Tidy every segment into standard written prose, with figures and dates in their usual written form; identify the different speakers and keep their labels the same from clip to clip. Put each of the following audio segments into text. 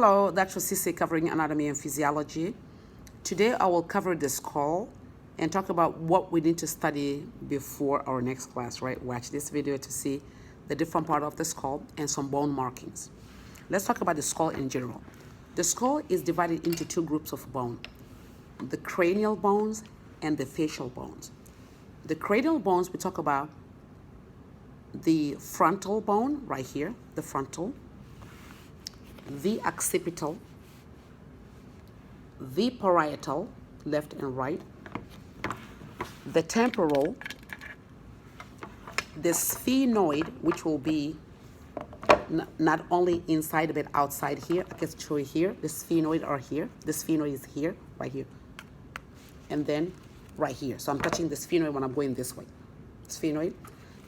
Speaker 1: Hello, Dr. Cisse covering anatomy and physiology. Today I will cover the skull and talk about what we need to study before our next class, right? Watch this video to see the different part of the skull and some bone markings. Let's talk about the skull in general. The skull is divided into two groups of bone, the cranial bones and the facial bones. The cranial bones, we talk about the frontal bone right here, the frontal, the occipital, the parietal, left and right, the temporal, the sphenoid, which will be not only inside but outside here. I can show you here. The sphenoid are here. The sphenoid is here, right here. And then right here. So I'm touching the sphenoid when I'm going this way. Sphenoid.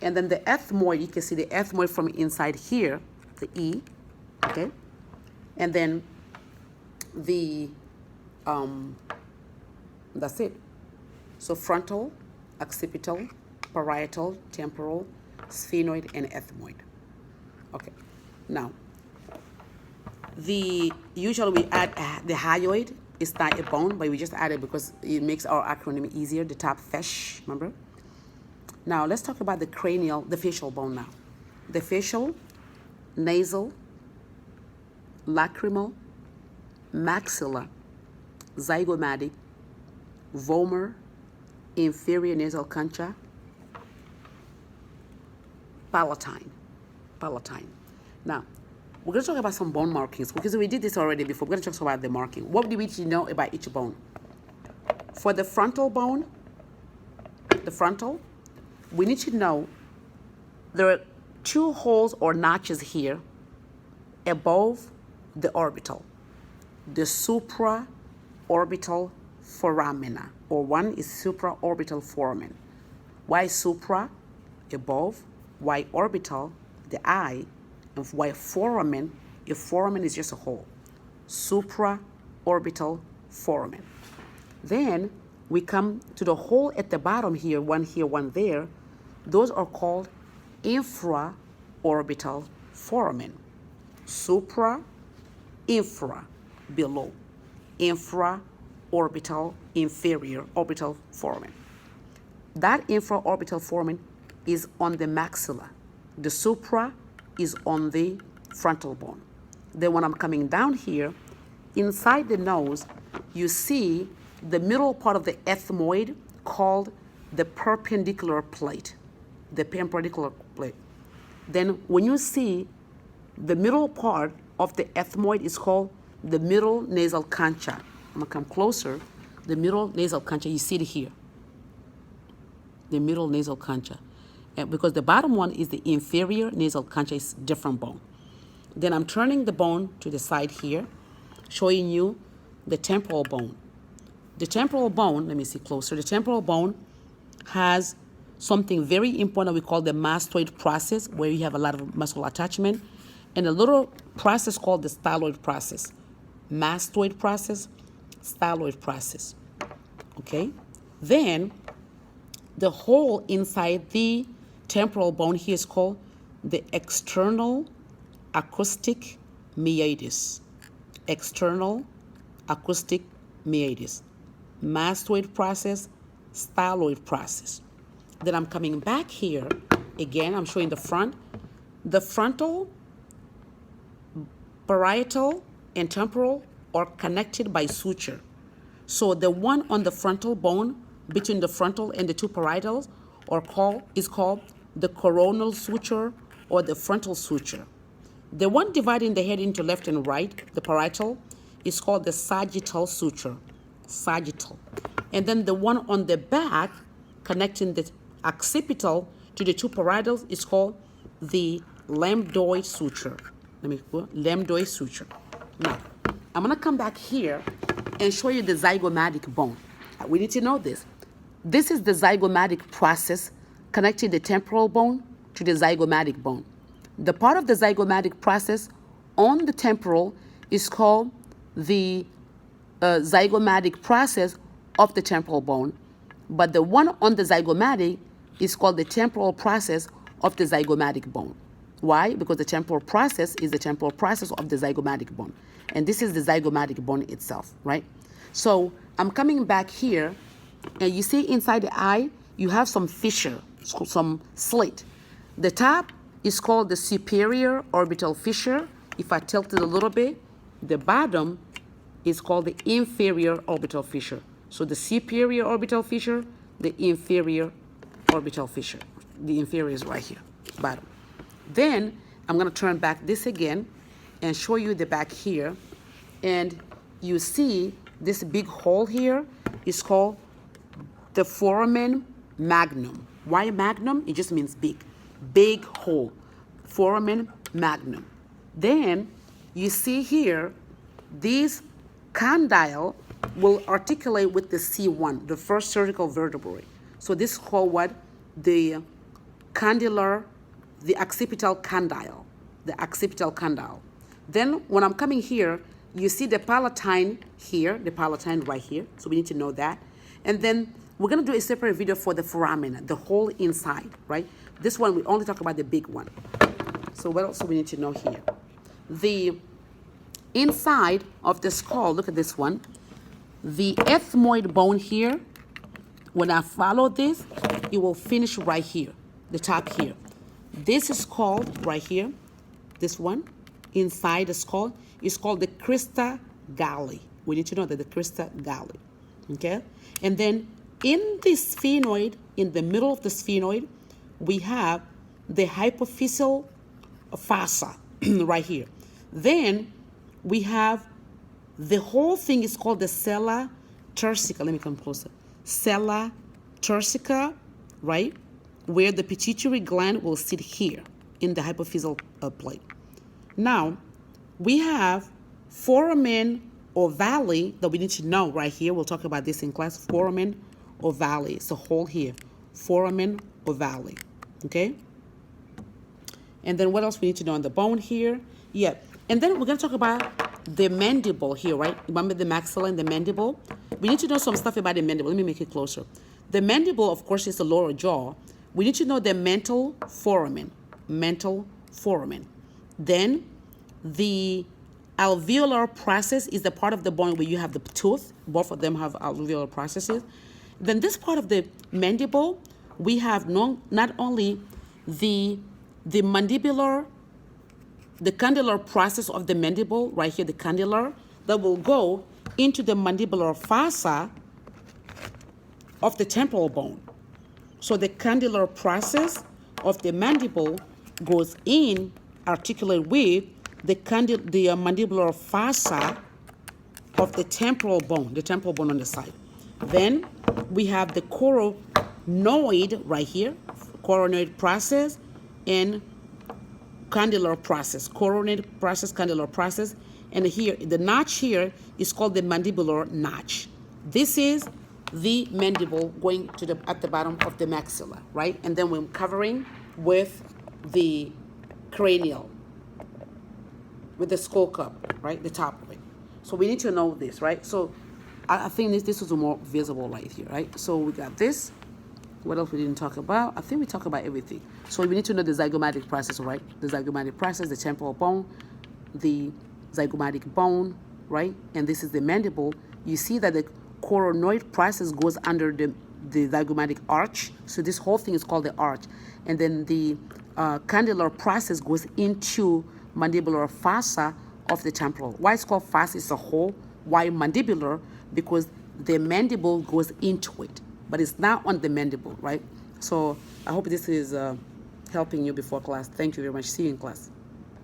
Speaker 1: And then the ethmoid, you can see the ethmoid from inside here, the E, okay? And then the, that's it. So frontal, occipital, parietal, temporal, sphenoid, and ethmoid. Okay, now, usually we add the hyoid. It's not a bone, but we just add it because it makes our acronym easier, the top FESH, remember? Now, let's talk about the facial bone now. The facial, nasal, lacrimal, maxilla, zygomatic, vomer, inferior nasal concha, palatine. Now, we're going to talk about some bone markings because we did this already before. We're going to talk about the marking. What do we need to know about each bone? For the frontal bone, we need to know there are two holes or notches here above the orbital, the supraorbital foramina, or one is supraorbital foramen. Why supra? Above. Why orbital? The eye. And why foramen? A foramen is just a hole. Supraorbital foramen. Then we come to the hole at the bottom here, one there. Those are called infraorbital foramen. Supra, infra, below. Infraorbital, inferior orbital foramen. That infraorbital foramen is on the maxilla. The supra is on the frontal bone. Then when I'm coming down here, inside the nose, you see the middle part of the ethmoid called the perpendicular plate. The perpendicular plate. Then when you see the middle part of the ethmoid is called the middle nasal concha. I'm gonna come closer. The middle nasal concha, you see it here. The middle nasal concha. And because the bottom one is the inferior nasal concha, is different bone. Then I'm turning the bone to the side here, showing you the temporal bone. The temporal bone, let me see closer. The temporal bone has something very important we call the mastoid process, where you have a lot of muscle attachment, and a little process called the styloid process. Mastoid process, styloid process. Okay? Then the hole inside the temporal bone here is called the external acoustic meatus. External acoustic meatus. Mastoid process, styloid process. Then I'm coming back here. Again, I'm showing the front. The frontal, parietal, and temporal are connected by suture. So the one on the frontal bone between the frontal and the two parietals is called the coronal suture or the frontal suture. The one dividing the head into left and right, the parietal, is called the sagittal suture. Sagittal. And then the one on the back connecting the occipital to the two parietals is called the lambdoid suture. Lambdoid suture. Now, I'm gonna come back here and show you the zygomatic bone. We need to know this. This is the zygomatic process connecting the temporal bone to the zygomatic bone. The part of the zygomatic process on the temporal is called the zygomatic process of the temporal bone, but the one on the zygomatic is called the temporal process of the zygomatic bone. Why? Because the temporal process is the temporal process of the zygomatic bone. And this is the zygomatic bone itself, right? So I'm coming back here, and you see inside the eye, you have some fissure, some slit. The top is called the superior orbital fissure. If I tilt it a little bit, the bottom is called the inferior orbital fissure. So the superior orbital fissure, the inferior orbital fissure. The inferior is right here, bottom. Then I'm going to turn back this again and show you the back here. And you see this big hole here is called the foramen magnum. Why magnum? It just means big. Big hole. Foramen magnum. Then you see here, these condyle will articulate with the C1, the first cervical vertebrae. So this is called what? The condylar, the occipital condyle. The occipital condyle. Then when I'm coming here, you see the palatine here, the palatine right here. So we need to know that. And then we're going to do a separate video for the foramina, the whole inside, right? This one, we only talk about the big one. So what else do we need to know here? The inside of the skull, look at this one. The ethmoid bone here, when I follow this, it will finish right here, the top here. This is called, right here, this one, inside the skull, is called the Crista Galli. We need to know that the Crista Galli, okay? And then in the sphenoid, in the middle of the sphenoid, we have the hypophyseal fossa right here. Then we have the whole thing is called the sella turcica. Let me come closer. Sella turcica, right? Where the pituitary gland will sit here in the hypophyseal plate. Now, we have foramen ovale that we need to know right here. We'll talk about this in class. Foramen ovale. It's a hole here. Foramen ovale. Okay? And then what else we need to know on the bone here? Yeah. And then we're going to talk about the mandible here, right? Remember the maxilla and the mandible? We need to know some stuff about the mandible. Let me make it closer. The mandible, of course, is the lower jaw. We need to know the mental foramen. Mental foramen. Then the alveolar process is the part of the bone where you have the tooth. Both of them have alveolar processes. Then this part of the mandible, we have not only the mandibular, the condylar process of the mandible, right here, the condylar, that will go into the mandibular fossa of the temporal bone. So the condylar process of the mandible goes in, articulate with the mandibular fossa of the temporal bone on the side. Then we have the coronoid right here, coronoid process and condylar process, coronoid process, condylar process, and here the notch here is called the mandibular notch. This is the mandible going to at the bottom of the maxilla, right? And then we're covering with the cranial, with the skull cup, right? The top of it. So we need to know this, right? So I think this is more visible right here, right? So we got this. What else we didn't talk about? I think we talked about everything. So we need to know the zygomatic process, right? The zygomatic process, the temporal bone, the zygomatic bone, right? And this is the mandible. You see that the coronoid process goes under the zygomatic arch. So this whole thing is called the arch. And then the condylar process goes into mandibular fossa of the temporal. Why it's called fossa? It's a hole. Why mandibular? Because the mandible goes into it, but it's not on the mandible, right? So I hope this is helping you before class. Thank you very much. See you in class.